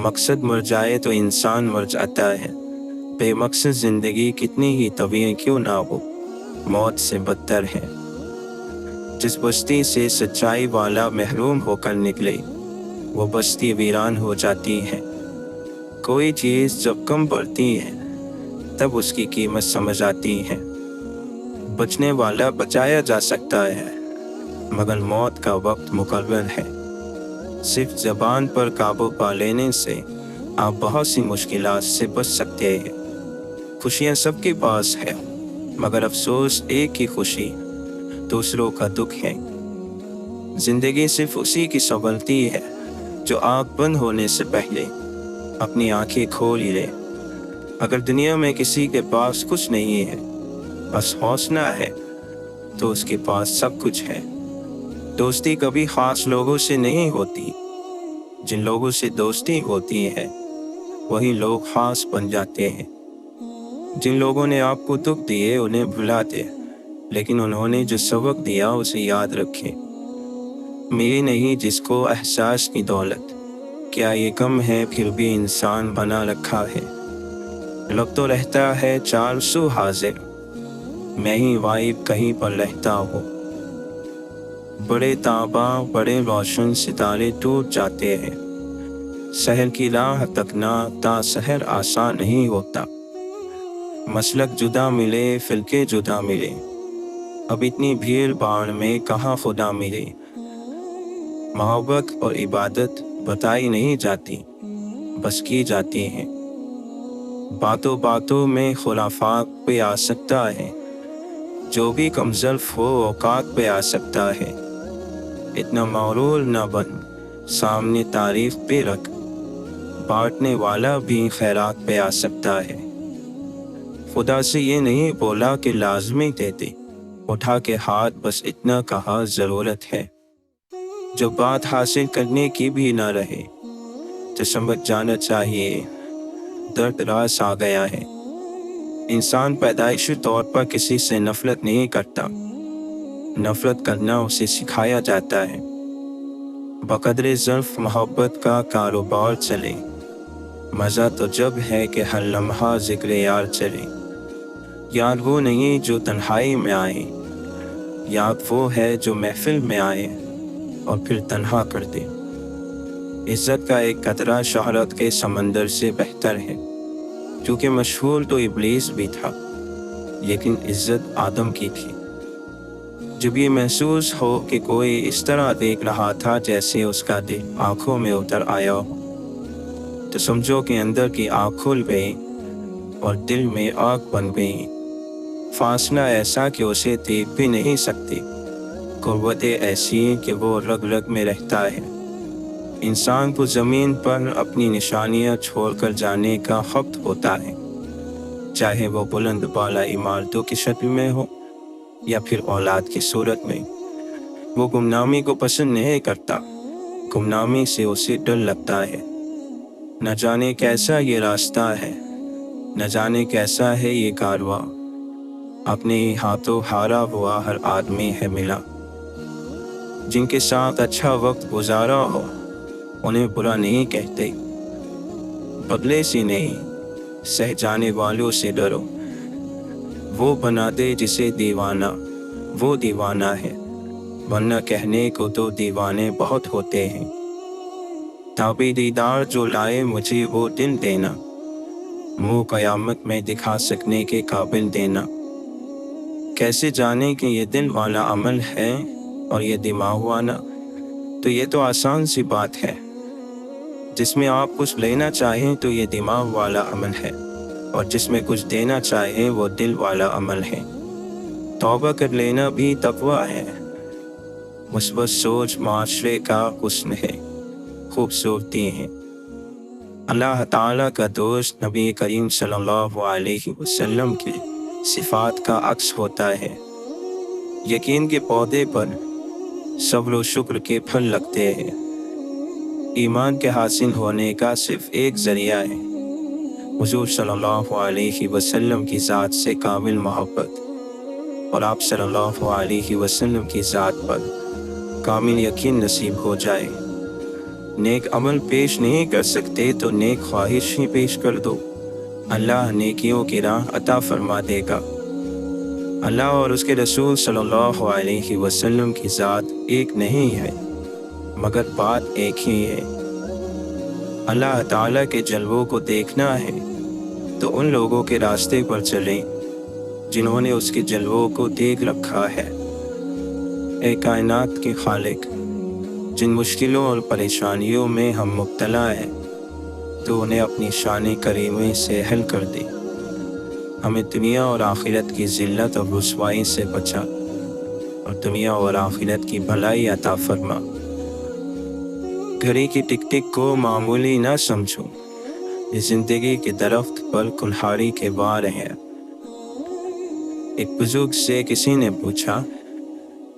मकसद मर जाए तो इंसान मर जाता है। बेमकसद जिंदगी कितनी ही तवील क्यों ना हो, मौत से बदतर है। जिस बस्ती से सच्चाई वाला महरूम होकर निकले, वो बस्ती वीरान हो जाती है। कोई चीज़ जब कम पड़ती है, तब उसकी कीमत समझ आती है। बचने वाला बचाया जा सकता है, मगर मौत का वक्त मुकर्रर है। सिर्फ ज़बान पर काबू पा लेने से आप बहुत सी मुश्किलात से बच सकते हैं। खुशियाँ सबके पास है, मगर अफसोस एक ही खुशी दूसरों का दुख है। जिंदगी सिर्फ उसी की संभलती है जो आँख बंद होने से पहले अपनी आंखें खोल ले। अगर दुनिया में किसी के पास कुछ नहीं है, बस हौसला है, तो उसके पास सब कुछ है। दोस्ती कभी खास लोगों से नहीं होती। जिन लोगों से दोस्ती होती है, वही लोग खास बन जाते हैं। जिन लोगों ने आपको दुख दिए उन्हें भुला दे, लेकिन उन्होंने जो सबक दिया उसे याद रखें। मेरी नहीं जिसको एहसास की दौलत, क्या ये कम है फिर भी इंसान बना रखा है। लग तो रहता है चार सौ हाजिर, मैं ही वाइब कहीं पर रहता हूँ। बड़े ताबा बड़े रोशन सितारे टूट जाते हैं। शहर की राह तकना ता शहर आसान नहीं होता। मसलक जुदा मिले फिरके जुदा मिले, अब इतनी भीड़ भाड़ में कहाँ खुदा मिले। मोहब्बत और इबादत बताई नहीं जाती, बस की जाती हैं। बातों बातों में खुराफात पे आ सकता है, जो भी कमजल्फ हो औकात पे आ सकता है। इतना मगरूर न बन, सामने तारीफ पे रख, बांटने वाला भी खैरात पे आ सकता है। खुदा से ये नहीं बोला कि लाजमी दे दे, उठा के हाथ बस इतना कहा ज़रूरत है। जो बात हासिल करने की भी ना रहे, तो समझ जाना चाहिए दर्द रास आ गया है। इंसान पैदाइशी तौर पर किसी से नफरत नहीं करता, नफरत करना उसे सिखाया जाता है। बकदरे ज़र्फ मोहब्बत का कारोबार चले, मज़ा तो जब है कि हर लम्हा ज़िक्र यार चले। याद वो नहीं जो तन्हाई में आए, याद वो है जो महफिल में आए और फिर तन्हा कर दे। इज़्ज़त का एक कतरा शोहरत के समंदर से बेहतर है, क्योंकि मशहूर तो इब्लीस भी था, लेकिन इज़्ज़त आदम की थी। जब ये महसूस हो कि कोई इस तरह देख रहा था जैसे उसका दिल आँखों में उतर आया हो, तो समझो कि अंदर की आँख खुल गई और दिल में आग बन गई। फासला ऐसा कि उसे देख भी नहीं सकती, कुव्वतें ऐसी कि वो रग रग में रहता है। इंसान को ज़मीन पर अपनी निशानियाँ छोड़कर जाने का वक्त होता है, चाहे वो बुलंद बाला इमारतों की शक्ल में हो या फिर औलाद की सूरत में। वो गुमनामी को पसंद नहीं करता, गुमनामी से उसे डर लगता है। न जाने कैसा ये रास्ता है, न जाने कैसा है ये कारवां, अपने ही हाथों हारा हुआ हर आदमी है मिला। जिनके साथ अच्छा वक्त गुजारा हो, उन्हें बुरा नहीं कहते। बदले से नहीं, सह जाने वालों से डरो। वो बना दे जिसे दीवाना, वो दीवाना है, वरना कहने को तो दीवाने बहुत होते हैं। ताबे दीदार जो लाए मुझे वो दिल देना, मुँह क़यामत में दिखा सकने के काबिल देना। कैसे जाने कि ये दिल वाला अमल है और ये दिमाग वाला, तो ये तो आसान सी बात है। जिसमें आप कुछ लेना चाहें तो ये दिमाग वाला अमल है, और जिसमें कुछ देना चाहें वो दिल वाला अमल है। तौबा कर लेना भी तक़वा है। मुस्बत सोच माशरे का हुस्न है, खूबसूरती है। अल्लाह ताला का दोस्त नबी करीम सल्लल्लाहु अलैहि वसल्लम की सिफ़ात का अक्स होता है। यकीन के पौधे पर सब्र व शुक्र के फल लगते हैं। ईमान के हासिल होने का सिर्फ एक ज़रिया है, हुज़ूर सल्लल्लाहु अलैहि वसल्लम की ज़ात से कामिल मोहब्बत, और आप सल्लल्लाहु अलैहि वसल्लम की ज़ात पर कामिल यकीन नसीब हो जाए। نیک عمل پیش نہیں کر سکتے تو نیک خواہش ہی پیش کر دو، اللہ نیکیوں کی راہ عطا فرما دے گا۔ اللہ اور اس کے رسول صلی اللہ علیہ وسلم کی ذات ایک نہیں ہے، مگر بات ایک ہی ہے۔ اللہ تعالیٰ کے جلووں کو دیکھنا ہے تو ان لوگوں کے راستے پر چلیں جنہوں نے اس کے جلووں کو دیکھ رکھا ہے۔ اے کائنات کے خالق، جن مشکلوں اور پریشانیوں میں ہم مبتلا ہیں تو انہیں اپنی شان کریمہ سے حل کر دے، ہمیں دنیا اور آخرت کی ذلت اور رسوائی سے بچا اور دنیا اور آخرت کی بھلائی عطا فرما۔ گھڑی کی ٹک ٹک کو معمولی نہ سمجھو، یہ زندگی کے درخت پر کلہاڑی کے وار ہیں۔ ایک بزرگ سے کسی نے پوچھا،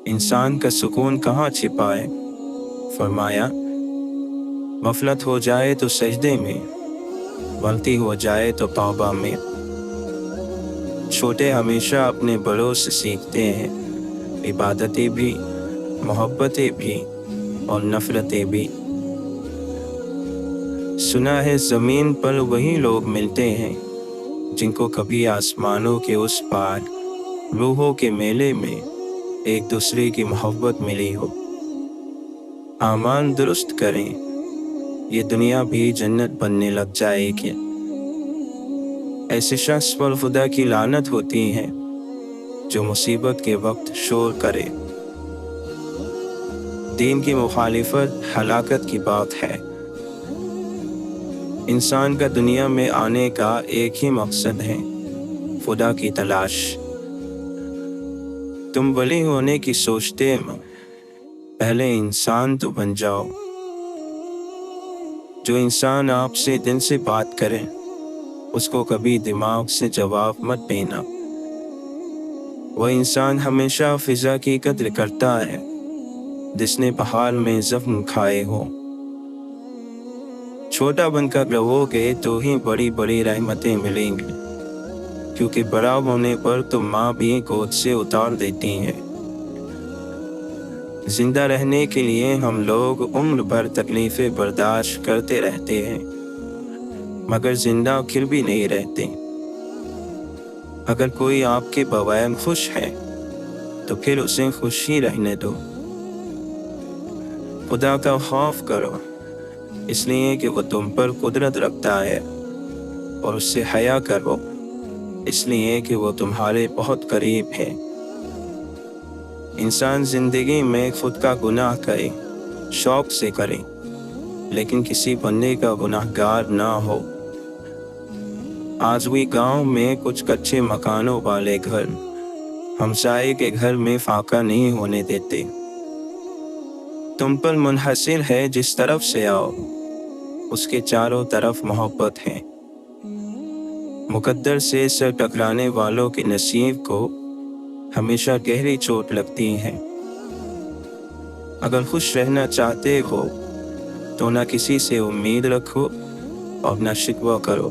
انسان کا سکون کہاں چھپا ہے؟ فرمایا، غفلت ہو جائے تو سجدے میں، غلطی ہو جائے تو توبہ میں۔ چھوٹے ہمیشہ اپنے بڑوں سے سیکھتے ہیں، عبادتیں بھی، محبتیں بھی اور نفرتیں بھی۔ سنا ہے زمین پر وہی لوگ ملتے ہیں جن کو کبھی آسمانوں کے اس پار روحوں کے میلے میں ایک دوسرے کی محبت ملی ہو۔ اعمال درست کریں، یہ دنیا بھی جنت بننے لگ جائے گی۔ ایسے شخص پر خدا کی لعنت ہوتی ہے جو مصیبت کے وقت شور کرے۔ دین کی مخالفت ہلاکت کی بات ہے۔ انسان کا دنیا میں آنے کا ایک ہی مقصد ہے، خدا کی تلاش۔ تم ولی ہونے کی سوچتے ہو، پہلے انسان تو بن جاؤ۔ جو انسان آپ سے دل سے بات کرے اس کو کبھی دماغ سے جواب مت دینا۔ وہ انسان ہمیشہ فضا کی قدر کرتا ہے جس نے پہاڑ میں زخم کھائے ہو۔ چھوٹا بن کر رہو گے تو ہی بڑی بڑی رحمتیں ملیں گی، کیونکہ بڑا ہونے پر تو ماں بھی گود سے اتار دیتی ہیں۔ زندہ رہنے کے لیے ہم لوگ عمر بھر تکلیفیں برداشت کرتے رہتے ہیں، مگر زندہ پھر بھی نہیں رہتے۔ اگر کوئی آپ کے بغیر خوش ہے تو پھر اسے خوش ہی رہنے دو۔ خدا کا خوف کرو، اس لیے کہ وہ تم پر قدرت رکھتا ہے، اور اس سے حیا کرو، اس لیے کہ وہ تمہارے بہت قریب ہے۔ انسان زندگی میں خود کا گناہ کرے، شوق سے کرے، لیکن کسی بندے کا گناہ گار نہ ہو۔ آج بھی گاؤں میں کچھ کچے مکانوں والے گھر ہمسائے کے گھر میں فاقہ نہیں ہونے دیتے۔ تم پر منحصر ہے جس طرف سے آؤ، اس کے چاروں طرف محبت ہے۔ مقدر سے سر ٹکرانے والوں کے نصیب کو ہمیشہ گہری چوٹ لگتی ہے۔ اگر خوش رہنا چاہتے ہو تو نہ کسی سے امید رکھو اور نہ شکوہ کرو۔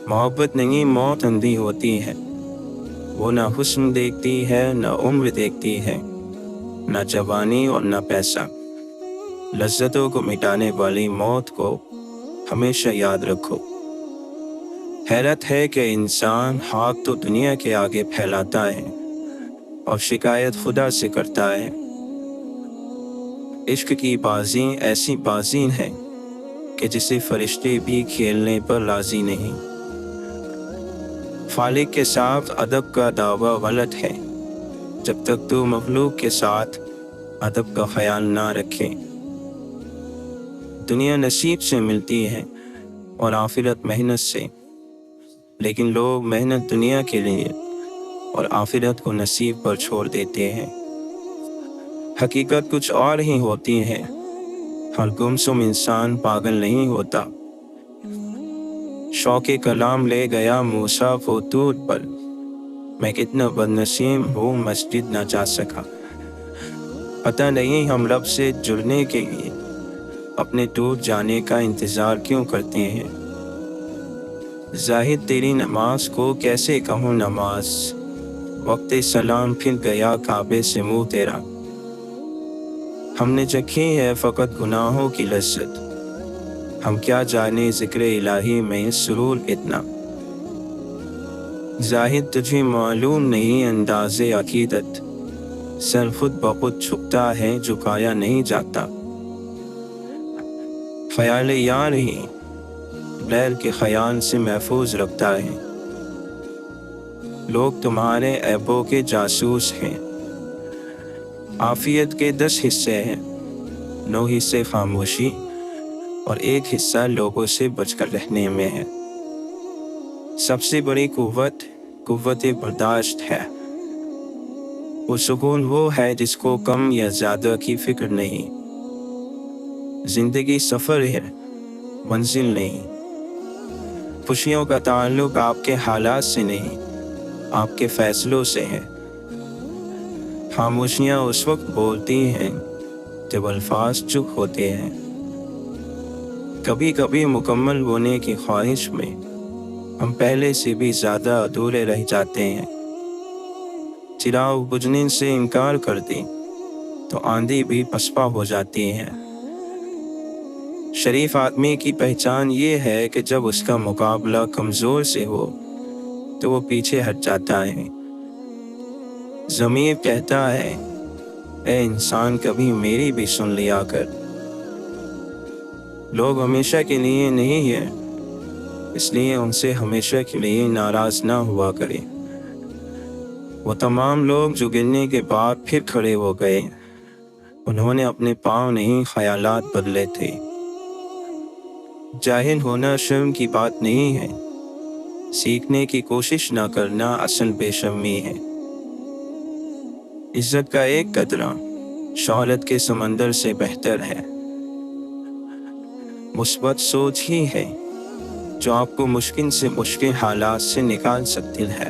محبت نہیں، موت اندھی ہوتی ہے، وہ نہ حسن دیکھتی ہے، نہ عمر دیکھتی ہے، نہ جوانی اور نہ پیسہ۔ لذتوں کو مٹانے والی موت کو ہمیشہ یاد رکھو۔ حیرت ہے کہ انسان ہاتھ تو دنیا کے آگے پھیلاتا ہے اور شکایت خدا سے کرتا ہے۔ عشق کی بازی ایسی بازی ہے کہ جسے فرشتے بھی کھیلنے پر راضی نہیں۔ خالق کے ساتھ ادب کا دعویٰ غلط ہے جب تک تو مخلوق کے ساتھ ادب کا خیال نہ رکھے۔ دنیا نصیب سے ملتی ہے اور آخرت محنت سے، لیکن لوگ محنت دنیا کے لیے اور آخرت کو نصیب پر چھوڑ دیتے ہیں۔ حقیقت کچھ اور ہی ہوتی ہے۔ ہر گمسم انسان پاگل نہیں ہوتا۔ شوق کلام لے گیا موسیٰ کو طور پر، میں کتنا بد نصیب ہوں مسجد نہ جا سکا۔ پتہ نہیں ہم رب سے جڑنے کے لیے اپنے ٹوٹ جانے کا انتظار کیوں کرتے ہیں۔ زاہد تیری نماز کو کیسے کہوں نماز، وقت سلام پھر گیا کعبے سے منہ تیرا۔ हमने चखी है फ़कत गुनाहों की लज्जत, हम क्या जाने ज़िक्र इलाही में सुरूर कितना। ज़ाहिद तुझे मालूम नहीं अंदाज़े अकीदत, सर खुद बखुद झुकता है झुकाया नहीं जाता। ख्याल यार ही गैर के ख्याल से महफूज रखता है, लोग तुम्हारे ऐबों के जासूस हैं। आफियत के 10 हिस्से हैं, 9 हिस्से खामोशी और 1 हिस्सा लोगों से बचकर रहने में है। सबसे बड़ी कुव्वत बर्दाश्त है। वो सुकून वो है जिसको कम या ज़्यादा की फिक्र नहीं। जिंदगी सफ़र है, मंजिल नहीं। खुशियों का ताल्लुक आपके हालात से नहीं, आपके फैसलों से है। खामोशियाँ उस वक्त बोलती हैं जब अल्फाज चुप होते हैं। कभी कभी मुकम्मल होने की ख्वाहिश में हम पहले से भी ज़्यादा अधूरे रह जाते हैं। चिराग बुझने से इनकार कर दी तो आंधी भी पसपा हो जाती है। शरीफ आदमी की पहचान ये है कि जब उसका मुकाबला कमज़ोर से हो तो वो पीछे हट जाता है। ज़मीर कहता है, ए इंसान कभी मेरी भी सुन लिया कर। लोग हमेशा के लिए नहीं है, इसलिए उनसे हमेशा के लिए नाराज़ ना हुआ करें। वो तमाम लोग जो गिरने के बाद फिर खड़े हो गए, उन्होंने अपने पाँव नहीं ख्यालात बदले थे। जाहिल होना शर्म की बात नहीं है, सीखने की कोशिश ना करना असल बेशर्मी है। इज्जत का एक कतरा शौहरत के समंदर से बेहतर है। मुस्बत सोच ही है जो आपको मुश्किल से मुश्किल हालात से निकाल सकती है।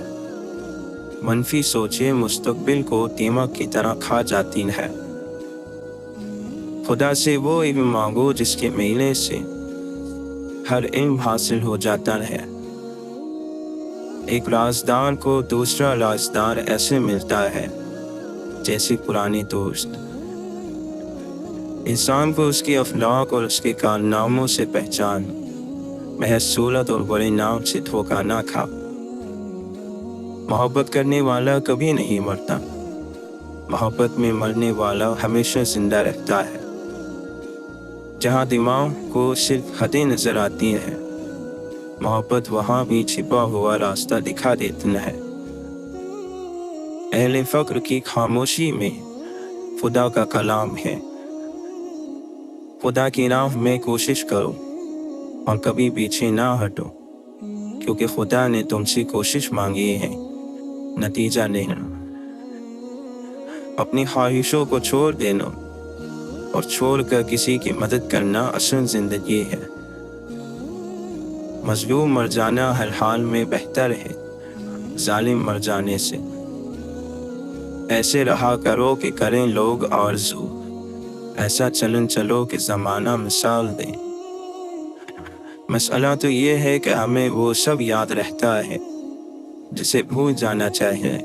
मनफी सोचें मुस्तकबिल को दीमक की तरह खा जाती है। खुदा से वो इल्म मांगो जिसके मिलने से हर इल्म हासिल हो जाता है। एक राजदार को दूसरा राजदार ऐसे मिलता है जैसे पुराने दोस्त। इंसान को उसके अखलाक और उसके कारनामों से पहचान, महज सूरत और बड़े नाम से धोखा ना खा। मोहब्बत करने वाला कभी नहीं मरता, मोहब्बत में मरने वाला हमेशा जिंदा रहता है। जहाँ दिमाग को सिर्फ हदें नजर आती हैं, मोहब्बत वहाँ भी छिपा हुआ रास्ता दिखा देती है। अहले फ़क्र की खामोशी में खुदा का कलाम है। खुदा की राह में कोशिश करो और कभी पीछे ना हटो, क्योंकि खुदा ने तुमसे कोशिश मांगी है, नतीजा नहीं। अपनी ख्वाहिशों को छोड़ देना और छोड़कर किसी की मदद करना असल जिंदगी है। मजलूम मर जाना हर हाल में बेहतर है जालिम मर जाने से। ऐसे रहा करो कि करें लोग आरज़ू, ऐसा चलन चलो कि ज़माना मिसाल दे। मसला तो ये है कि हमें वो सब याद रहता है जिसे भूल जाना चाहिए।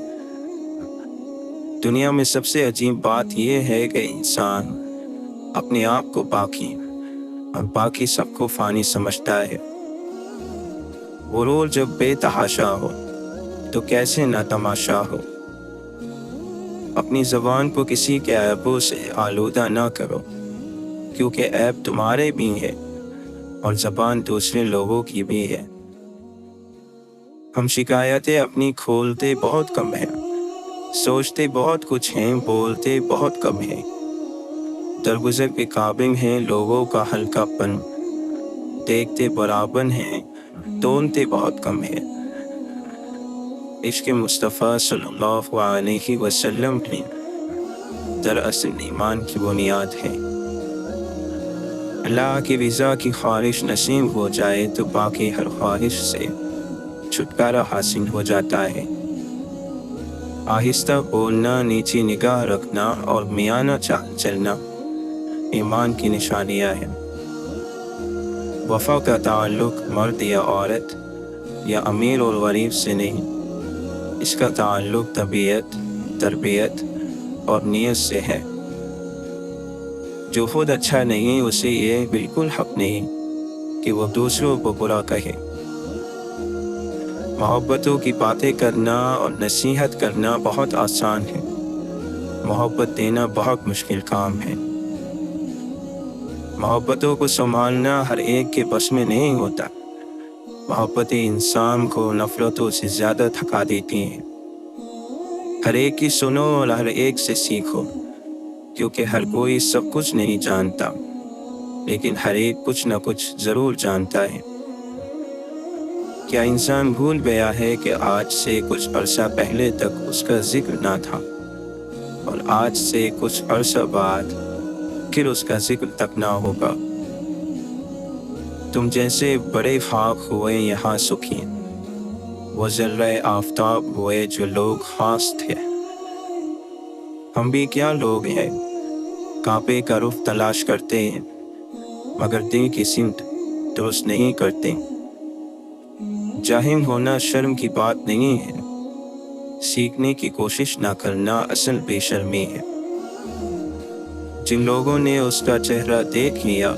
दुनिया में सबसे अजीब बात यह है कि इंसान अपने आप को बाकी और बाकी सबको फ़ानी समझता है। वो रोल जब बेतहाशा हो तो कैसे ना तमाशा हो। अपनी ज़बान को किसी के ऐबों से आलूदा ना करो, क्योंकि ऐब तुम्हारे भी है और ज़बान दूसरे लोगों की भी है। हम शिकायतें अपनी खोलते बहुत कम हैं, सोचते बहुत कुछ हैं, बोलते बहुत कम हैं। दरगुजर के काबिल हैं लोगों का हल्कापन, देखते बराबर हैं, तोलते बहुत कम हैं। इश्क़ मुस्तफ़ा सल्लल्लाहु अलैहि वसल्लम ही दरअसल ईमान की बुनियाद है। अल्लाह की रज़ा की ख्वाहिश नसीब हो जाए तो बाकी हर ख्वाहिश से छुटकारा हासिल हो जाता है। आहिस्ता बोलना, नीची निगाह रखना और मियाना चाल चलना ईमान की निशानियाँ हैं। वफ़ा का ताल्लुक मर्द या औरत या अमीर और गरीब से नहीं, इसका ताल्लुक तबीयत, तरबियत और नीयत से है। جو خود اچھا نہیں اسے یہ بالکل حق نہیں کہ وہ دوسروں کو برا کہے۔ محبتوں کی باتیں کرنا اور نصیحت کرنا بہت آسان ہے، محبت دینا بہت مشکل کام ہے۔ محبتوں کو سنبھالنا ہر ایک کے بس میں نہیں ہوتا۔ محبتیں انسان کو نفرتوں سے زیادہ تھکا دیتی ہیں۔ ہر ایک کی سنو اور ہر ایک سے سیکھو، کیونکہ ہر کوئی سب کچھ نہیں جانتا، لیکن ہر ایک کچھ نہ کچھ ضرور جانتا ہے۔ کیا انسان بھول گیا ہے کہ آج سے کچھ عرصہ پہلے تک اس کا ذکر نہ تھا، اور آج سے کچھ عرصہ بعد پھر اس کا ذکر تک نہ ہوگا؟ تم جیسے بڑے خاک ہوئے یہاں سکھی، وہ ذرہ آفتاب ہوئے جو لوگ خاص تھے۔ ہم بھی کیا لوگ ہیں، کعبے کا رخ تلاش کرتے ہیں مگر دل کی سمت درست نہیں کرتے۔ جاہل ہونا شرم کی بات نہیں ہے، سیکھنے کی کوشش نہ کرنا اصل بے شرمی ہے۔ جن لوگوں نے اس کا چہرہ دیکھ لیا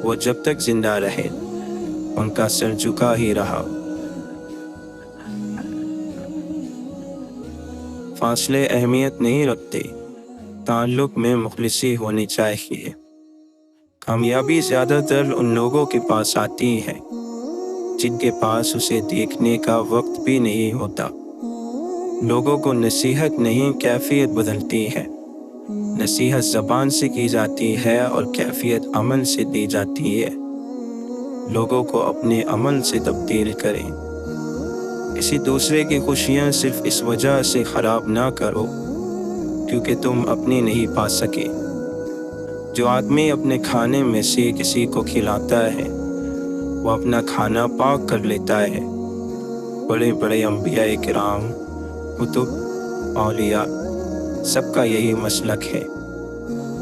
وہ جب تک زندہ رہے ان کا سر جھکا ہی رہا۔ فاصلے اہمیت نہیں رکھتے، تعلق میں مخلصی ہونی چاہیے۔ کامیابی زیادہ تر ان لوگوں کے پاس آتی ہے جن کے پاس اسے دیکھنے کا وقت بھی نہیں ہوتا۔ لوگوں کو نصیحت نہیں کیفیت بدلتی ہے، نصیحت زبان سے کی جاتی ہے اور کیفیت عمل سے دی جاتی ہے۔ لوگوں کو اپنے عمل سے تبدیل کریں۔ کسی دوسرے کی خوشیاں صرف اس وجہ سے خراب نہ کرو کیونکہ تم اپنی نہیں پا سکے۔ جو آدمی اپنے کھانے میں سے کسی کو کھلاتا ہے وہ اپنا کھانا پاک کر لیتا ہے۔ بڑے بڑے انبیاء کرام، کتب، اولیاء، سب کا یہی مسلک ہے۔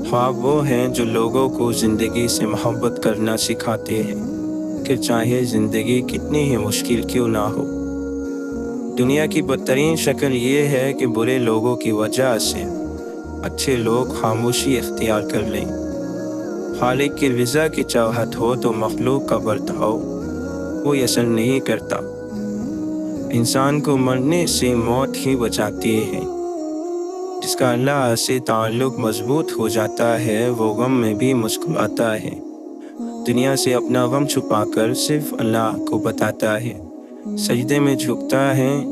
خواب وہ ہیں جو لوگوں کو زندگی سے محبت کرنا سکھاتے ہیں کہ چاہے زندگی کتنی ہی مشکل کیوں نہ ہو۔ دنیا کی بدترین شکل یہ ہے کہ برے لوگوں کی وجہ سے اچھے لوگ خاموشی اختیار کر لیں۔ خالق کی رضا کی چاہت ہو تو مخلوق کا برتاؤ کوئی اثر نہیں کرتا۔ انسان کو مرنے سے موت ہی بچاتی ہے۔ جس کا اللہ سے تعلق مضبوط ہو جاتا ہے وہ غم میں بھی مسکراتا ہے۔ دنیا سے اپنا غم چھپا کر صرف اللہ کو بتاتا ہے۔ سجدے میں جھکتا ہے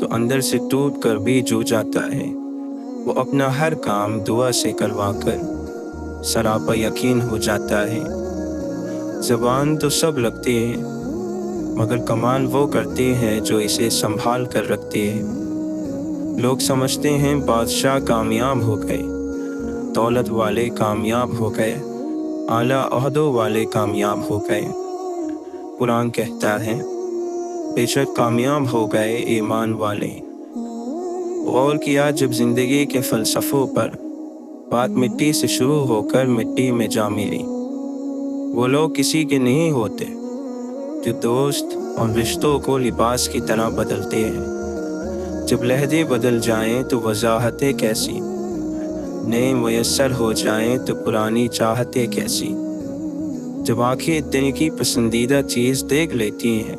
تو اندر سے ٹوٹ کر بھی جھک جاتا ہے۔ وہ اپنا ہر کام دعا سے کروا کر سراپا یقین ہو جاتا ہے۔ زبان تو سب رکھتے ہیں مگر کمال وہ کرتے ہیں جو اسے سنبھال کر رکھتے ہیں۔ لوگ سمجھتے ہیں بادشاہ کامیاب ہو گئے، دولت والے کامیاب ہو گئے، اعلیٰ عہدوں والے کامیاب ہو گئے۔ قرآن کہتا ہے بے شک کامیاب ہو گئے ایمان والے۔ غور کیا جب زندگی کے فلسفوں پر بات مٹی سے شروع ہو کر مٹی میں جا ملی۔ وہ لوگ کسی کے نہیں ہوتے جو دوست اور رشتوں کو لباس کی طرح بدلتے ہیں۔ جب لہجے بدل جائیں تو وضاحتیں کیسی، نئے میسر ہو جائیں تو پرانی چاہتیں کیسی۔ جب آنکھیں دل کی پسندیدہ چیز دیکھ لیتی ہیں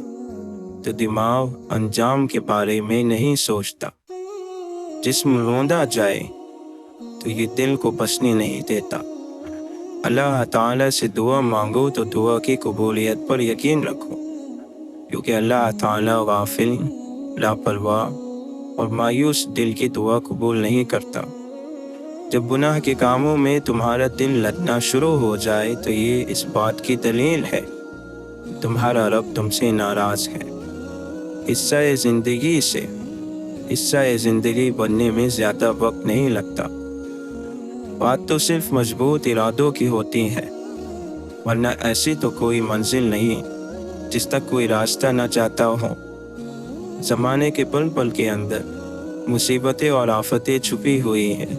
تو دماغ انجام کے بارے میں نہیں سوچتا۔ جسم روندا جائے تو یہ دل کو بسنے نہیں دیتا۔ اللہ تعالیٰ سے دعا مانگو تو دعا کی قبولیت پر یقین رکھو، کیونکہ اللہ تعالیٰ غافل، لاپرواہ اور مایوس دل کی دعا قبول نہیں کرتا۔ جب گناہ کے کاموں میں تمہارا دل لگنا شروع ہو جائے تو یہ اس بات کی دلیل ہے تمہارا رب تم سے ناراض ہے۔ حصہ زندگی بننے میں زیادہ وقت نہیں لگتا۔ بات تو صرف مضبوط ارادوں کی ہوتی ہے، ورنہ ایسی تو کوئی منزل نہیں جس تک کوئی راستہ نہ جاتا ہو۔ زمانے کے پل پل کے اندر مصیبتیں اور آفتیں چھپی ہوئی ہیں۔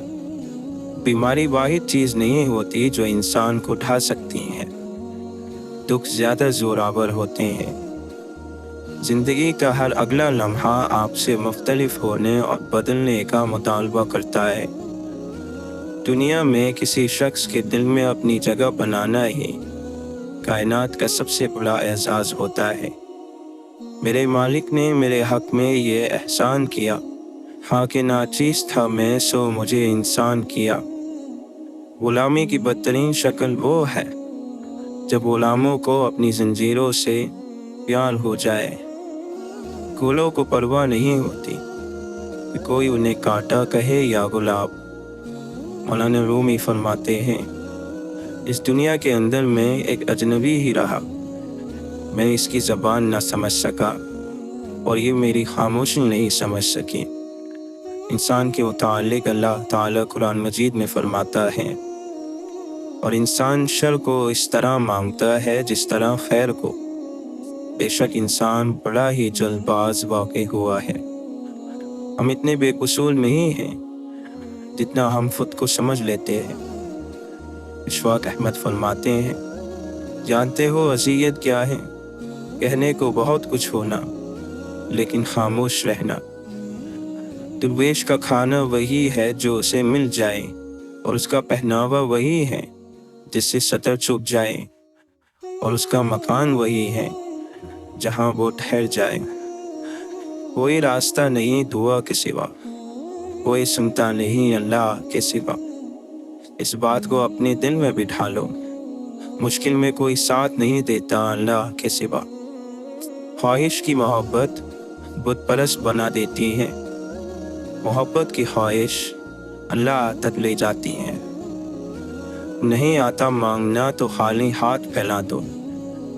بیماری واحد چیز نہیں ہوتی جو انسان کو ڈھا سکتی ہے، دکھ زیادہ زوراور ہوتے ہیں۔ زندگی کا ہر اگلا لمحہ آپ سے مختلف ہونے اور بدلنے کا مطالبہ کرتا ہے۔ دنیا میں کسی شخص کے دل میں اپنی جگہ بنانا ہی کائنات کا سب سے بڑا اعزاز ہوتا ہے۔ میرے مالک نے میرے حق میں یہ احسان کیا، ہاں کہ ناچیز تھا میں سو مجھے انسان کیا۔ غلامی کی بدترین شکل وہ ہے جب غلاموں کو اپنی زنجیروں سے پیار ہو جائے۔ پھولوں کو پرواہ نہیں ہوتی کہ کوئی انہیں کاٹا کہے یا گلاب۔ مولانا رومی فرماتے ہیں، اس دنیا کے اندر میں ایک اجنبی ہی رہا، میں اس کی زبان نہ سمجھ سکا اور یہ میری خاموشی نہیں سمجھ سکی۔ انسان کے متعلق اللہ تعالیٰ قرآن مجید میں فرماتا ہے، اور انسان شر کو اس طرح مانگتا ہے جس طرح خیر کو، بے شک انسان بڑا ہی جلد باز واقع ہوا ہے۔ ہم اتنے بے قصور نہیں ہیں جتنا ہم خود کو سمجھ لیتے ہیں۔ اشفاق احمد فرماتے ہیں، جانتے ہو اذیت کیا ہے؟ کہنے کو بہت کچھ ہونا لیکن خاموش رہنا۔ درویش کا کھانا وہی ہے جو اسے مل جائے، اور اس کا پہناوا وہی ہے جس سے سطر چھپ جائے، اور اس کا مکان وہی ہے جہاں وہ ٹھہر جائے۔ کوئی راستہ نہیں دعا کے سوا، کوئی سنتا نہیں اللہ کے سوا۔ اس بات کو اپنے دل میں بٹھا لو، مشکل میں کوئی ساتھ نہیں دیتا اللہ کے سوا۔ خواہش کی محبت بت پرست بنا دیتی ہے، محبت کی خواہش اللہ تک لے جاتی ہے۔ نہیں آتا مانگنا تو خالی ہاتھ پھیلا دو،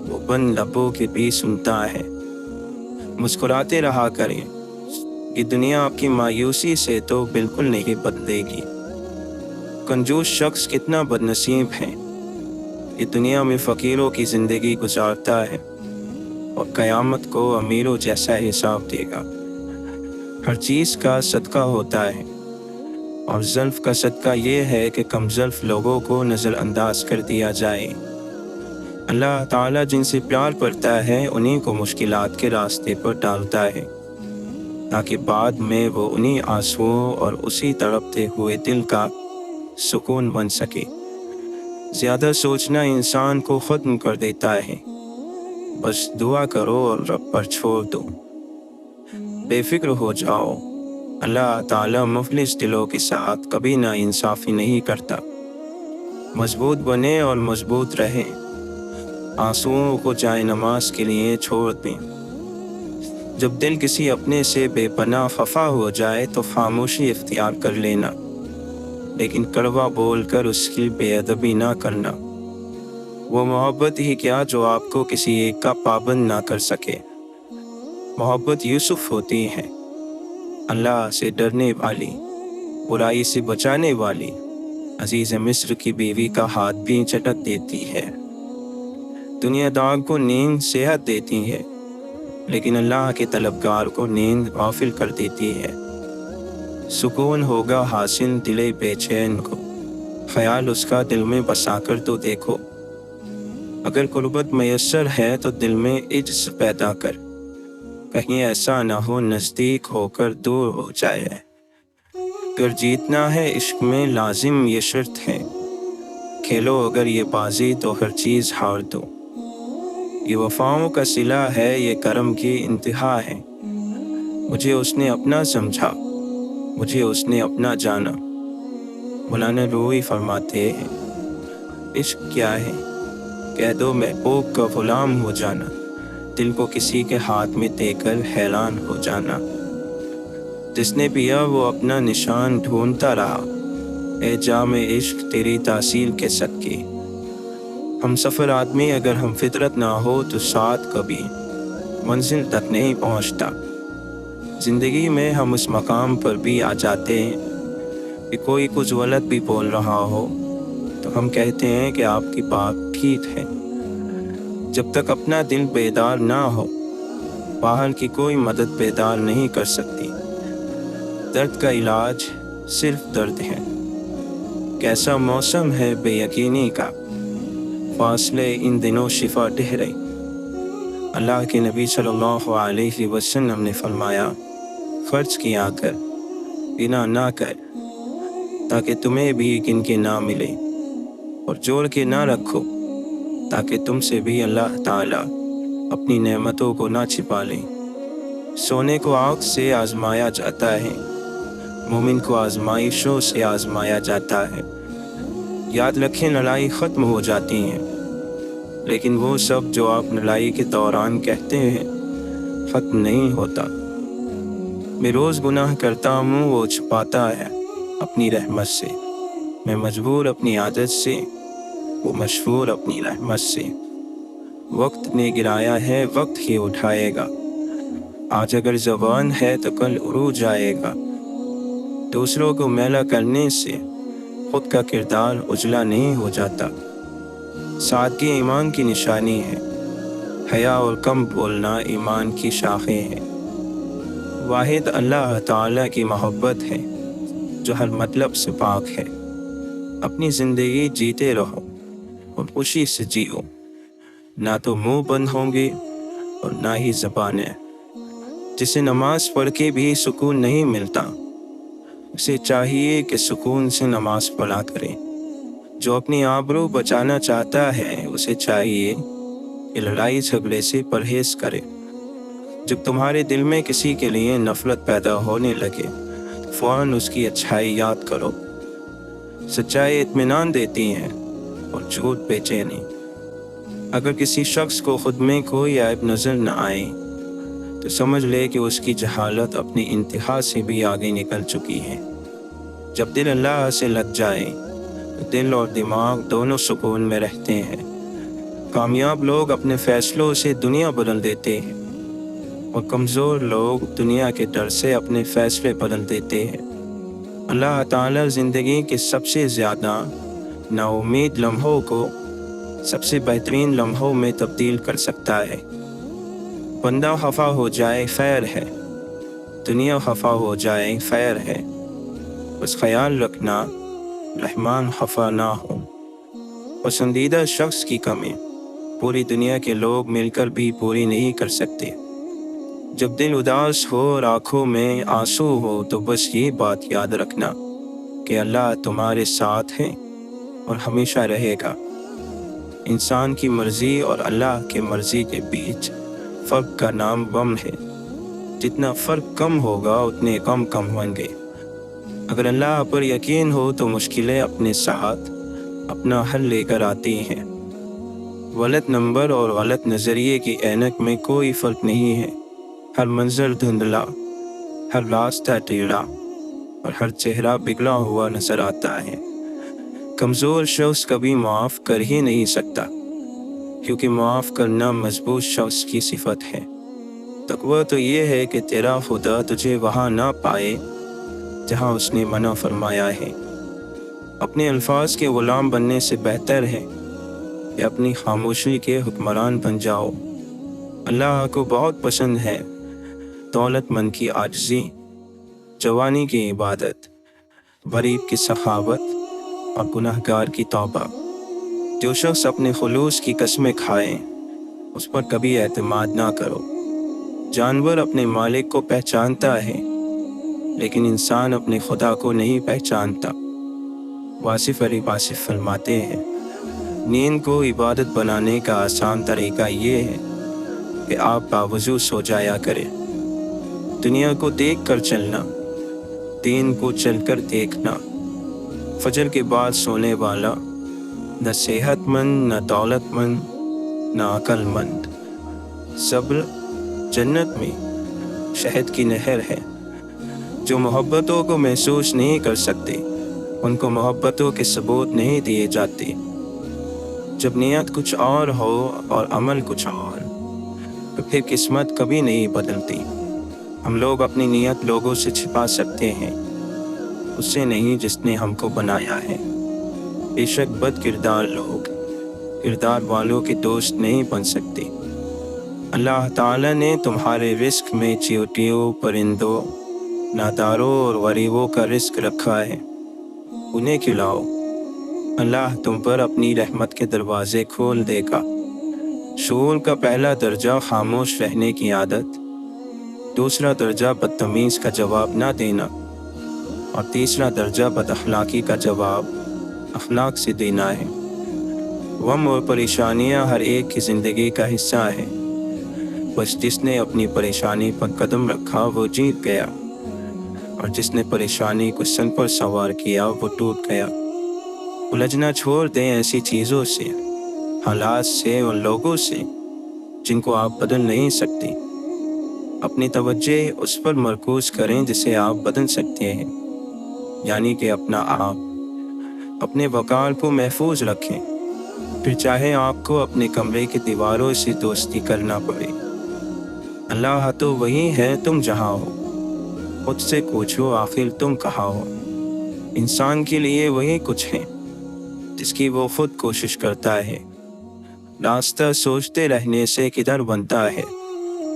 وہ بند لبوں کے بھی سنتا ہے۔ مسکراتے رہا کریں، یہ دنیا آپ کی مایوسی سے تو بالکل نہیں بدلے گی۔ کنجوس شخص کتنا بد نصیب ہے، یہ دنیا میں فقیروں کی زندگی گزارتا ہے اور قیامت کو امیروں جیسا حساب دے گا۔ ہر چیز کا صدقہ ہوتا ہے، اور زلف کا صدقہ یہ ہے کہ کم زلف لوگوں کو نظر انداز کر دیا جائے۔ اللہ تعالیٰ جن سے پیار کرتا ہے انہیں کو مشکلات کے راستے پر ڈالتا ہے، تاکہ بعد میں وہ انہیں آنسوؤں اور اسی تڑپتے ہوئے دل کا سکون بن سکے۔ زیادہ سوچنا انسان کو ختم کر دیتا ہے، بس دعا کرو اور رب پر چھوڑ دو۔ بے فکر ہو جاؤ، اللہ تعالیٰ مفلس دلوں کے ساتھ کبھی نا انصافی نہیں کرتا۔ مضبوط بنے اور مضبوط رہیں، آنسوؤں کو جائے نماز کے لیے چھوڑ دیں۔ جب دل کسی اپنے سے بے پناہ خفا ہو جائے تو خاموشی اختیار کر لینا، لیکن کڑوا بول کر اس کی بے ادبی نہ کرنا۔ وہ محبت ہی کیا جو آپ کو کسی ایک کا پابند نہ کر سکے۔ محبت یوسف ہوتی ہے، اللہ سے ڈرنے والی، برائی سے بچانے والی۔ عزیز مصر کی بیوی کا ہاتھ بھی چٹک دیتی ہے۔ دنیا دار کو نیند صحت دیتی ہے، لیکن اللہ کے طلبگار کو نیند غافل کر دیتی ہے۔ سکون ہوگا حاصل دل بے چین کو، خیال اس کا دل میں بسا کر تو دیکھو۔ اگر قربت میسر ہے تو دل میں عجز پیدا کر، کہیں ایسا نہ ہو نزدیک ہو کر دور ہو جائے۔ اگر جیتنا ہے عشق میں لازم یہ شرط ہے، کھیلو اگر یہ بازی تو ہر چیز ہار دو۔ یہ وفاؤں کا صلہ ہے، یہ کرم کی انتہا ہے۔ مجھے اس نے اپنا سمجھا، مجھے اس نے اپنا جانا۔ مولانا رومی فرماتے ہیں، عشق کیا ہے؟ کہہ دو محبوب کا غلام ہو جانا، دل کو کسی کے ہاتھ میں دے کر حیران ہو جانا۔ جس نے پیا وہ اپنا نشان ڈھونڈتا رہا، اے جام عشق تیری تاثیر کے صدقے۔ ہم سفر آدمی اگر ہم فطرت نہ ہو تو ساتھ کبھی منزل تک نہیں پہنچتا۔ زندگی میں ہم اس مقام پر بھی آ جاتے ہیں کہ کوئی کچھ غلط بھی بول رہا ہو تو ہم کہتے ہیں کہ آپ کی بات ٹھیک ہے۔ جب تک اپنا دل بیدار نہ ہو، باہر کی کوئی مدد بیدار نہیں کر سکتی۔ درد کا علاج صرف درد ہے۔ کیسا موسم ہے بے یقینی کا، فاصلے ان دنوں شفا ٹھہرے۔ اللہ کے نبی صلی اللہ علیہ وسلم نے فرمایا، خرچ کیا کر، بنا نہ کر، ताकि तुम्हें भी किनके ना मिले, और जोड़ के ना रखो ताकि तुमसे भी अल्लाह ताला अपनी नेमतों को ना छिपा ले। सोने को आग से आजमाया जाता है, मोमिन को आजमाइशों से आजमाया जाता है। याद रखें, लड़ाई ख़त्म हो जाती है, लेकिन वो सब जो आप लड़ाई के दौरान कहते हैं ख़त्म नहीं होता। मैं रोज़ गुनाह करता हूँ, वो छुपाता है अपनी रहमत से। मैं मजबूर अपनी आदत से, वो मशहूर अपनी रहमत से। वक्त ने गिराया है, वक्त ही उठाएगा। आज अगर ज़बान है तो कल उरूज आएगा। दूसरों को मैला करने से खुद का किरदार उजला नहीं हो जाता। सादगी ईमान की निशानी है, हया और कम बोलना ईमान की शाखें हैं। वाहिद अल्लाह ताला की मोहब्बत है जो हर मतलब से पाक है। अपनी ज़िंदगी जीते रहो और खुशी से जियो, ना तो मुंह बंद होंगे और ना ही ज़बानें। जिसे नमाज पढ़ के भी सुकून नहीं मिलता, उसे चाहिए कि सुकून से नमाज पढ़ा करे। जो अपनी आबरू बचाना चाहता है, उसे चाहिए कि लड़ाई झगड़े से परहेज करे। जब तुम्हारे दिल में किसी के लिए नफरत पैदा होने लगे तो फ़ौरन उसकी अच्छाई याद करो। सच्चाई इत्मीनान देती है और झूठ बेचैनी। अगर किसी शख्स को खुद में कोई ऐब नज़र न आए तो समझ ले कि उसकी जहालत अपनी इंतहा से भी आगे निकल चुकी है। जब दिल अल्लाह से लग जाए तो दिल और दिमाग दोनों सुकून में रहते हैं। कामयाब लोग अपने फैसलों से दुनिया बदल देते हैं और कमज़ोर लोग दुनिया के डर से अपने फैसले बदल देते हैं। अल्लाह ताला ज़िंदगी के सबसे ज़्यादा नाउम्मीद लम्हों को सबसे बेहतरीन लम्हों में तब्दील कर सकता है। बंदा खफा हो जाए खैर है, दुनिया खफा हो जाए खैर है। बस ख्याल रखना रहमान खफा ना हो। पसंदीदा शख्स की कमी पूरी दुनिया के लोग मिलकर भी पूरी नहीं कर सकते। जब दिल उदास हो और आँखों में आंसू हो तो बस ये बात याद रखना कि अल्लाह तुम्हारे साथ है और हमेशा रहेगा। इंसान की मर्ज़ी और अल्लाह की मर्ज़ी के बीच फ़र्क का नाम गम है। जितना फ़र्क कम होगा उतने कम होंगे। अगर अल्लाह पर यकीन हो तो मुश्किलें अपने साथ अपना हल लेकर आती हैं। गलत नंबर और गलत नज़रिए की ऐनक में कोई फ़र्क नहीं है। हर मंज़र धुंधला, हर रास्ता टेढ़ा और हर चेहरा बिगड़ा हुआ नज़र आता है। कमज़ोर शख्स कभी माफ़ कर ही नहीं सकता, क्योंकि माफ़ करना मजबूत शख्स की सिफत है। तक़वा तो ये है कि तेरा खुदा तुझे वहाँ ना पाए जहाँ उसने मना फरमाया है। अपने अल्फाज के ग़ुलाम बनने से बेहतर है कि अपनी खामोशी के हुक्मरान बन जाओ। अल्लाह को बहुत पसंद है दौलतमंद की आजिज़ी, जवानी की इबादत, गरीब की सखावत और गुनहगार की तौबा। जो शख्स अपने खुलूस की कसमें खाए उस पर कभी एतमाद ना करो। जानवर अपने मालिक को पहचानता है, लेकिन इंसान अपने खुदा को नहीं पहचानता। वासिफ अली वासिफ फरमाते हैं, नींद को इबादत बनाने का आसान तरीका ये है कि आप बावजूद सो जाया करें। दुनिया को देख कर चलना, दीन को चलकर देखना। फजर के बाद सोने वाला न सेहतमंद, न दौलतमंद, न अक्लमंद। सब्र जन्नत में शहद की नहर है। जो मोहब्बतों को महसूस नहीं कर सकते, उनको मोहब्बतों के सबूत नहीं दिए जाते। जब नियत कुछ और हो और अमल कुछ और, तो फिर किस्मत कभी नहीं बदलती। हम लोग अपनी नियत लोगों से छिपा सकते हैं, उससे नहीं जिसने हमको बनाया है। बेशक बद किरदार लोग किरदार वालों के दोस्त नहीं बन सकते। अल्लाह ताला ने तुम्हारे रिस्क में चींटियों, परिंदों, नादारों और गरीबों का रिस्क रखा है, उन्हें खिलाओ। अल्लाह तुम पर अपनी रहमत के दरवाजे खोल देगा। शूर का पहला दर्जा खामोश रहने की आदत, दूसरा दर्जा बदतमीज़ का जवाब ना देना, اور تیسرا درجہ بد اخلاقی کا جواب اخلاق سے دینا ہے۔ غم اور پریشانیاں ہر ایک کی زندگی کا حصہ ہیں، بس جس نے اپنی پریشانی پر قدم رکھا وہ جیت گیا، اور جس نے پریشانی کو سن پر سوار کیا وہ ٹوٹ گیا۔ الجھنا چھوڑ دیں ایسی چیزوں سے، حالات سے اور لوگوں سے جن کو آپ بدل نہیں سکتے۔ اپنی توجہ اس پر مرکوز کریں جسے آپ بدل سکتے ہیں، یعنی کہ اپنا آپ۔ اپنے وقار کو محفوظ رکھیں، پھر چاہے آپ کو اپنے کمرے کی دیواروں سے دوستی کرنا پڑے۔ اللہ تو وہی ہے تم جہاں ہو، خود سے پوچھو آخر تم کہاں ہو۔ انسان کے لیے وہی کچھ ہے جس کی وہ خود کوشش کرتا ہے۔ راستہ سوچتے رہنے سے کدھر بنتا ہے،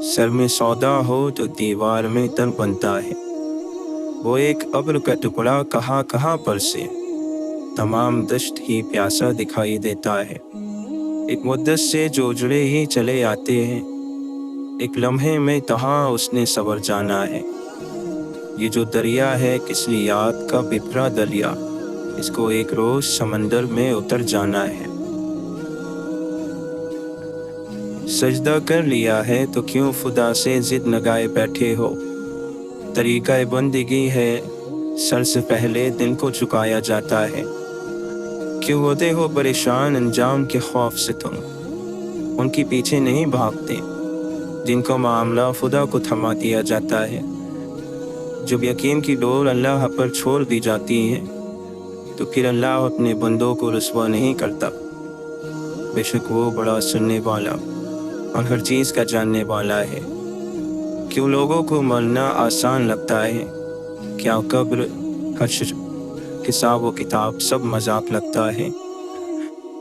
سر میں سودا ہو تو دیوار میں در بنتا ہے۔ وہ ایک ابر کا ٹکڑا کہاں کہاں پر سے، تمام دشت ہی پیاسا دکھائی دیتا ہے۔ ایک مدت سے جو جڑے ہی چلے آتے ہیں، ایک لمحے میں تہاں اس نے سور جانا ہے۔ یہ جو دریا ہے کسلیات کا بپھرا دریا، اس کو ایک روز سمندر میں اتر جانا ہے۔ سجدہ کر لیا ہے تو کیوں خدا سے ضد لگائے بیٹھے ہو؟ طریقہ بندگی ہے سر سے پہلے دل کو جھکایا جاتا ہے۔ کیوں ہوتے ہو پریشان انجام کے خوف سے تم؟ ان کے پیچھے نہیں بھاگتے جن کو معاملہ خدا کو تھما دیا جاتا ہے۔ جب یقین کی ڈور اللہ پر چھوڑ دی جاتی ہے تو پھر اللہ اپنے بندوں کو رسوا نہیں کرتا۔ بے شک وہ بڑا سننے والا اور ہر چیز کا جاننے والا ہے۔ کیوں لوگوں کو مرنا آسان لگتا ہے؟ کیا قبر، حشر، حساب و کتاب سب مذاق لگتا ہے؟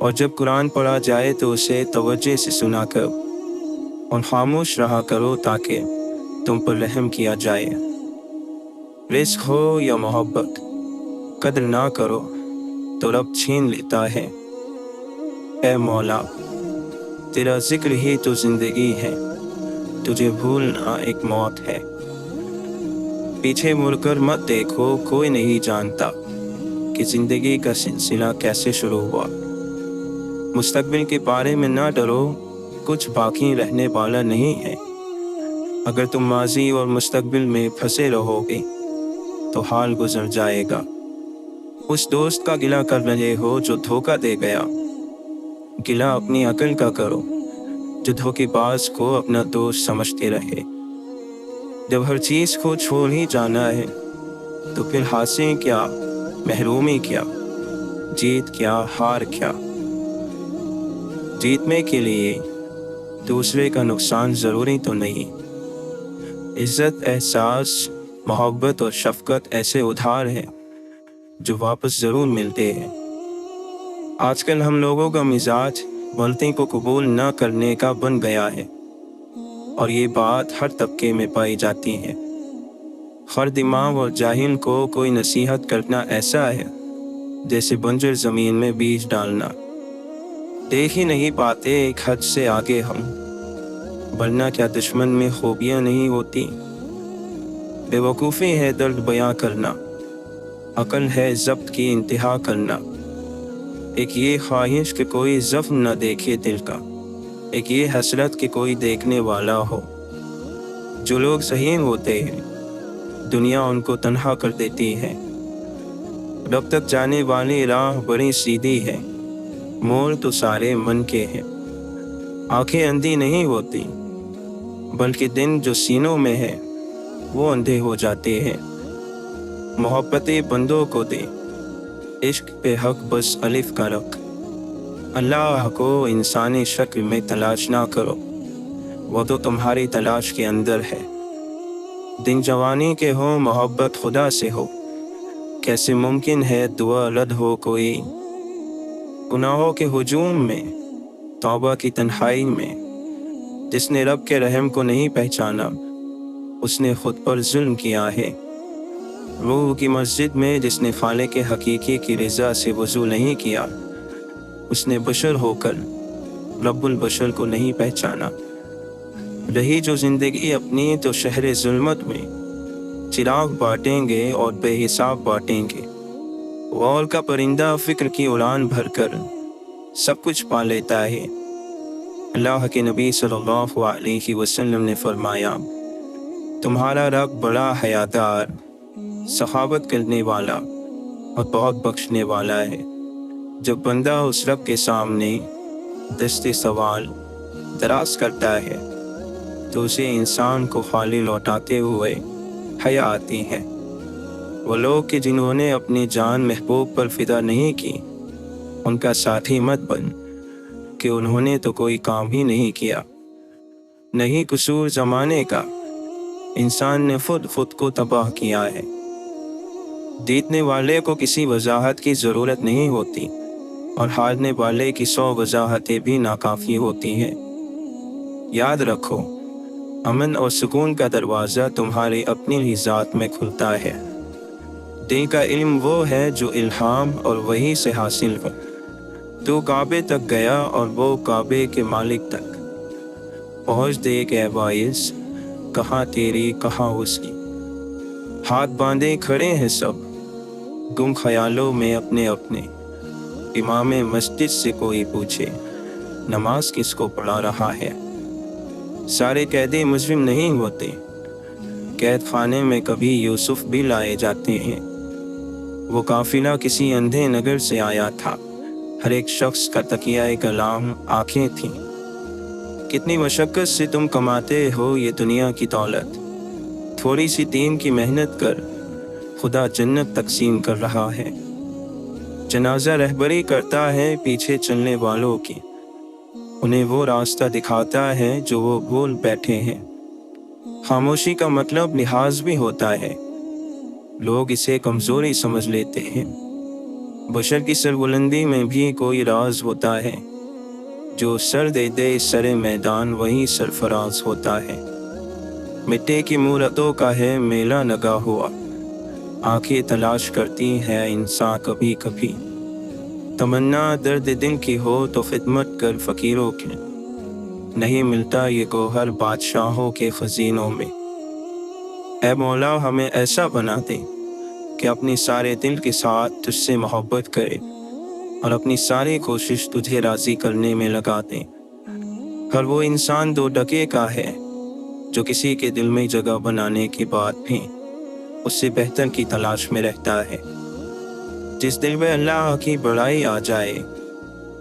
اور جب قرآن پڑھا جائے تو اسے توجہ سے سنا کرو اور خاموش رہا کرو تاکہ تم پر رحم کیا جائے۔ رزق ہو یا محبت، قدر نہ کرو تو رب چھین لیتا ہے۔ اے مولا، تیرا ذکر ہی تو زندگی ہے، تجھے بھولنا ایک موت ہے۔ پیچھے مڑ کر مت دیکھو، کوئی نہیں جانتا کہ زندگی کا سلسلہ کیسے شروع ہوا۔ مستقبل کے بارے میں نہ ڈرو، کچھ باقی رہنے والا نہیں ہے۔ اگر تم ماضی اور مستقبل میں پھنسے رہو گے تو حال گزر جائے گا۔ اس دوست کا گلہ کر رہے ہو جو دھوکہ دے گیا، گلہ اپنی عقل کا کرو جو دھوکے باز کو اپنا دوست سمجھتے رہے۔ جب ہر چیز کو چھوڑ ہی جانا ہے تو پھر حاصل کیا، محرومی کیا، جیت کیا، ہار کیا؟ جیتنے کے لیے دوسرے کا نقصان ضروری تو نہیں۔ عزت، احساس، محبت اور شفقت ایسے ادھار ہیں جو واپس ضرور ملتے ہیں۔ آج کل ہم لوگوں کا مزاج غلطی کو قبول نہ کرنے کا بن گیا ہے، اور یہ بات ہر طبقے میں پائی جاتی ہے۔ خر دماغ اور جاہل کو کوئی نصیحت کرنا ایسا ہے جیسے بنجر زمین میں بیج ڈالنا۔ دیکھ ہی نہیں پاتے ایک حد سے آگے ہم، ورنہ کیا دشمن میں خوبیاں نہیں ہوتی؟ بے وقوفی ہے درد بیاں کرنا، عقل ہے ضبط کی انتہا کرنا۔ ایک یہ خواہش کہ کوئی زخم نہ دیکھے دل کا، ایک یہ حسرت کہ کوئی دیکھنے والا ہو۔ جو لوگ ذہین ہوتے ہیں دنیا ان کو تنہا کر دیتی ہے۔ رب تک جانے والی راہ بڑی سیدھی ہے، موڑ تو سارے من کے ہیں۔ آنکھیں اندھی نہیں ہوتی بلکہ دن جو سینوں میں ہے وہ اندھے ہو جاتے ہیں۔ محبتیں بندوں کو دے، عشق پہ حق بس الف کا رکھ۔ اللہ کو انسانی شکل میں تلاش نہ کرو، وہ تو تمہاری تلاش کے اندر ہے۔ دن جوانی کے ہو محبت خدا سے ہو، کیسے ممکن ہے دعا رد ہو کوئی؟ گناہوں کے ہجوم میں، توبہ کی تنہائی میں، جس نے رب کے رحم کو نہیں پہچانا اس نے خود پر ظلم کیا ہے۔ روح کی مسجد میں جس نے خالق حقیقی کی رضا سے وضو نہیں کیا اس نے بشر ہو کر رب البشر کو نہیں پہچانا۔ رہی جو زندگی اپنی تو شہر ظلمت میں चिराग बांटेंगे और बेहिसाब बांटेंगे। गौर का परिंदा फिक्र की उड़ान भरकर सब कुछ पा लेता है। अल्लाह के नबी सल्लल्लाहु अलैहि वसल्लम ने फरमाया, तुम्हारा रब बड़ा हयादार, सखावत करने वाला और बहुत बख्शने वाला है। जब बंदा उस रब के सामने दस्ते सवाल दराज करता है तो उसे इंसान को खाली लौटाते हुए हया आती है। वो लोग कि जिन्होंने अपनी जान महबूब पर फिदा नहीं की, उनका साथी मत बन कि उन्होंने तो कोई काम ही नहीं किया। नहीं कसूर ज़माने का, इंसान ने खुद को तबाह किया है। जीतने वाले को किसी वजाहत की ज़रूरत नहीं होती और हारने वाले की 100 वजाहतें भी नाकाफ़ी होती हैं। याद रखो, अमन और सुकून का दरवाज़ा तुम्हारी अपनी ही ज़ात में खुलता है। दिल का इल्म वो है जो इल्हाम और वही से हासिल हो। तू काबे तक गया और वो काबे के मालिक तक पहुँच दे के वाइस, कहाँ तेरी कहाँ उसकी। हाथ बांधे खड़े हैं सब गुम ख्यालों में अपने अपने। इमाम मस्जिद से कोई पूछे नमाज किसको पढ़ा रहा है। सारे कैदी मुजरिम नहीं होते, कैद खाने में कभी यूसुफ भी लाए जाते हैं। वो काफिला किसी अंधे नगर से आया था, हर एक शख्स का तकिया कलाम आंखें थीं। कितनी मशक्क़त से तुम कमाते हो ये दुनिया की दौलत, थोड़ी सी दीन की मेहनत कर खुदा जन्नत तकसीम कर रहा है। जनाजा रहबरी करता है पीछे चलने वालों की, उन्हें वो रास्ता दिखाता है जो वो भूल बैठे हैं। खामोशी का मतलब लिहाज भी होता है, लोग इसे कमज़ोरी समझ लेते हैं। बशर की सरबुलंदी में भी कोई राज होता है, जो सर दे दे सरे मैदान वही सरफराज होता है। मिट्टी की मूरतों का है मेला लगा हुआ, आंखें तलाश करती है इंसान कभी कभी। तमन्ना दर्द दिल की हो तो खिदमत कर फ़कीरों की, नहीं मिलता ये गोहर बादशाहों के खजीनों में। ऐ मौला हमें ऐसा बना दे कि अपनी सारे दिल के साथ तुझसे मोहब्बत करे और अपनी सारी कोशिश तुझे राज़ी करने में लगा दे। हर वो इंसान 2 टके का है जो किसी के दिल में जगह बनाने के बाद भी उससे बेहतर की तलाश में रहता है। जिस दिल में अल्लाह की बड़ाई आ जाए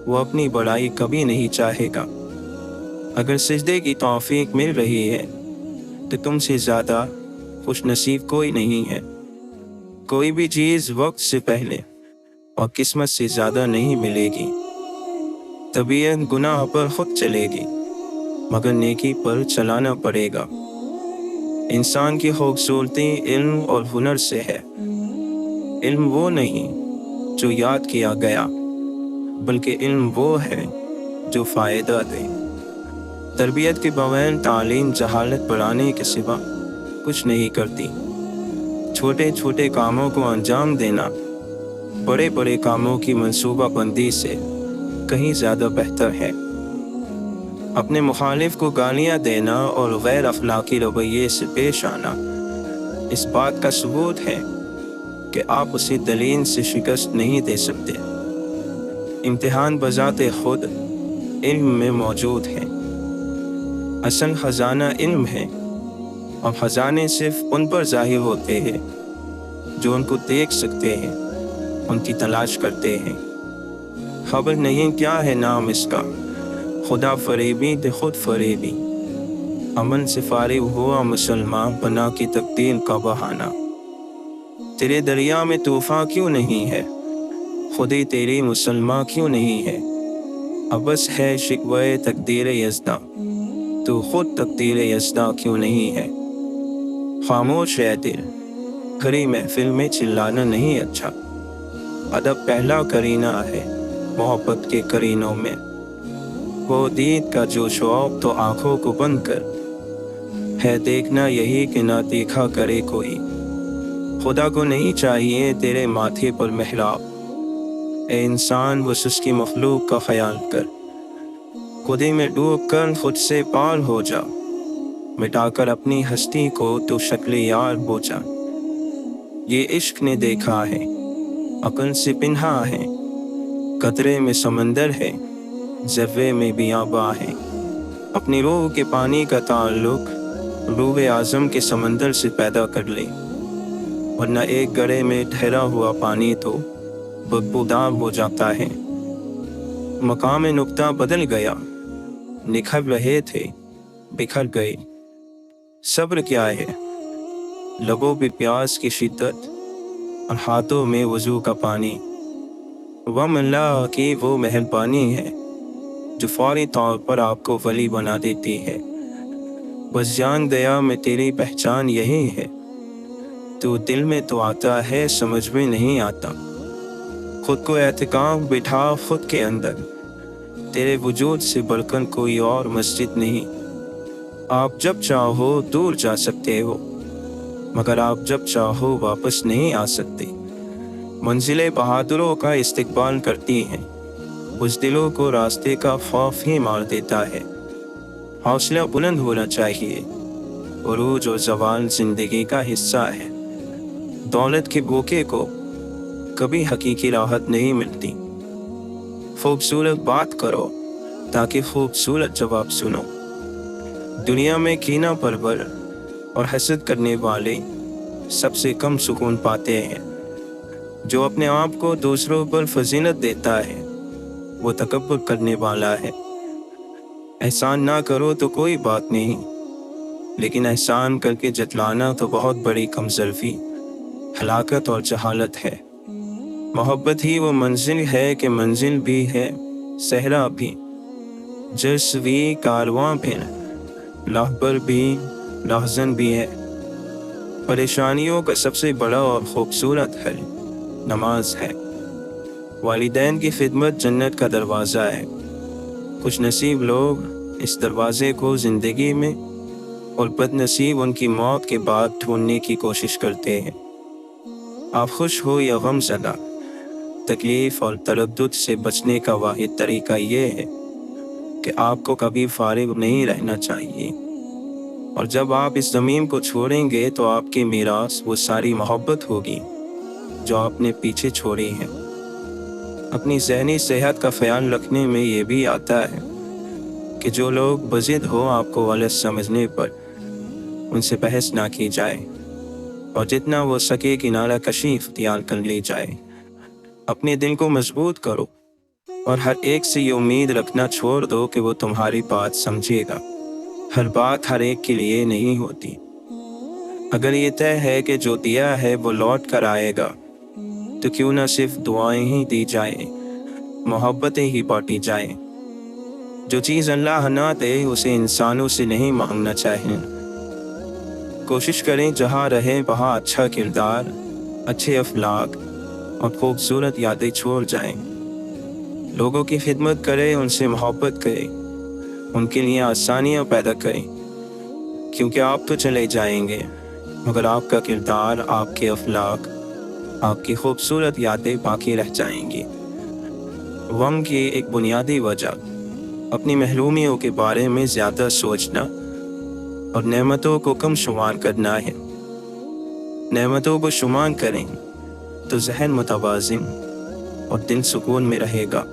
वो अपनी बड़ाई कभी नहीं चाहेगा। अगर सिजदे की तौफीक मिल रही है तो तुमसे ज़्यादा खुश नसीब कोई नहीं है। कोई भी चीज़ वक्त से पहले और किस्मत से ज़्यादा नहीं मिलेगी। तबीयत गुनाह पर खुद चलेगी मगर नेकी पर चलाना पड़ेगा। इंसान की खूबसूरती इल्म और हुनर से है। इल्म वो नहीं जो याद किया गया, बल्कि इल्म वो है जो फ़ायदा दे। तरबियत के बगैर तालीम जहालत बढ़ाने के सिवा कुछ नहीं करती। छोटे छोटे कामों को अंजाम देना बड़े बड़े कामों की मंसूबा बंदी से कहीं ज़्यादा बेहतर है। अपने मुखालिफ को गालियाँ देना और गैर अखलाकी रवैये से पेश आना इस बात का सबूत है कि आप उसे दलील से शिकस्त नहीं दे सकते। इम्तिहान बजाते खुद इल्म में मौजूद है। असल खजाना इल्म है और खजाने सिर्फ उन पर जाहिर होते हैं जो उनको देख सकते हैं, उनकी तलाश करते हैं। खबर नहीं क्या है नाम इसका, खुदा फरेबी ते खुद फरेबी। अमन से फारिग हुआ मुसलमान बना की तकदीर का बहाना। तेरे दरिया में तूफ़ान क्यों नहीं है, खुदी तेरी मुसलमान क्यों नहीं है। अबस है शिकवे तकदीर यज़दा, तू खुद तकदीर यज़दा क्यों नहीं है। खामोश है दिल, खरी महफिल में चिल्लाना नहीं अच्छा। अदब पहला करीना है मोहब्बत के करीनों में। वो दीद का जो शौक़ तो आँखों को बंद कर है देखना यही कि ना देखा करे कोई। खुदा को नहीं चाहिए तेरे माथे पर मेहराब। ए इंसान बस उसकी मखलूक का ख्याल कर। खुदी में डूब कर खुद से पार हो जा, मिटाकर अपनी हस्ती को तो शक्ल यार हो जा। ये इश्क ने देखा है, अकल से पिन्हा है, कतरे में समंदर है, ज़र्रे में बियाबा है। अपनी रूह के पानी का ताल्लुक रूह आज़म के समंदर से पैदा कर ले, वरना एक गड्ढे में ठहरा हुआ पानी तो बदबूदार हो जाता है। मकाम नुक्ता बदल गया, निखर रहे थे बिखर गए। सब्र क्या है, लबों पे प्यास की शिद्दत और हाथों में वजू का पानी। वह अल्लाह की वो मेहरबानी है जो फौरी तौर पर आपको वली बना देती है। बस जान दया में तेरी पहचान यही है, तो दिल में तो आता है समझ में नहीं आता। खुद को एहतिकाम बिठा खुद के अंदर, तेरे वजूद से बढ़कर कोई और मस्जिद नहीं। आप जब चाहो दूर जा सकते हो, मगर आप जब चाहो वापस नहीं आ सकते। मंजिलें बहादुरों का इस्तकबाल करती हैं, उस दिलों को रास्ते का खौफ ही मार देता है। हौसला बुलंद होना चाहिए, उरूज और ज़वाल जिंदगी का हिस्सा है। दौलत के भूखे को कभी हकीकी राहत नहीं मिलती। खूबसूरत बात करो ताकि खूबसूरत जवाब सुनो। दुनिया में कीना परवर और हसद करने वाले सबसे कम सुकून पाते हैं। जो अपने आप को दूसरों पर फजीलत देता है वो तकब्बुर करने वाला है। एहसान ना करो तो कोई बात नहीं, लेकिन एहसान करके जतलाना तो बहुत बड़ी कमजोरी, हलाकत और जहालत है। मोहब्बत ही वो मंजिल है कि मंजिल भी है सहरा भी, जसवी कारवां भी लाहबर भी लाहजन भी है। परेशानियों का सबसे बड़ा और खूबसूरत हल नमाज है। वालिदैन की खिदमत जन्नत का दरवाज़ा है। कुछ नसीब लोग इस दरवाजे को ज़िंदगी में और बदनसीब उनकी मौत के बाद ढूंढने की कोशिश करते हैं। आप खुश हो या गमज़दा, तकलीफ़ और तरद्दुद से बचने का वाहिद तरीका ये है कि आपको कभी फारिग नहीं रहना चाहिए। और जब आप इस ज़मीन को छोड़ेंगे तो आपकी मीरास वो सारी मोहब्बत होगी जो आपने पीछे छोड़ी है। अपनी ज़हनी सेहत का ख्याल रखने में ये भी आता है कि जो लोग बज़िद हो आपको गलत समझने पर उनसे बहस ना की जाए, और जितना वो सके किनारा कशी इख्तियार कर ली जाए। अपने दिल को मजबूत करो और हर एक से ये उम्मीद रखना छोड़ दो कि वो तुम्हारी बात समझेगा। हर बात हर एक के लिए नहीं होती। अगर ये तय है कि जो दिया है वो लौट कर आएगा, तो क्यों ना सिर्फ दुआएं ही दी जाए, मोहब्बतें ही बांटी जाए। जो चीज़ अल्लाह ना दे उसे इंसानों से नहीं मांगना चाहिए। कोशिश करें जहाँ रहे वहाँ अच्छा किरदार, अच्छे अखलाक और खूबसूरत यादें छोड़ जाएं। लोगों की खिदमत करें, उनसे मोहब्बत करें, उनके लिए आसानियाँ पैदा करें, क्योंकि आप तो चले जाएंगे मगर आपका किरदार, आपके अखलाक, आपकी खूबसूरत यादें बाकी रह जाएंगी। गम की एक बुनियादी वजह अपनी महरूमियों के बारे में ज़्यादा सोचना और नेमतों को कम शुमार करना है। नेमतों को शुमार करें तो ज़हन मुतवाज़िन और दिल सुकून में रहेगा।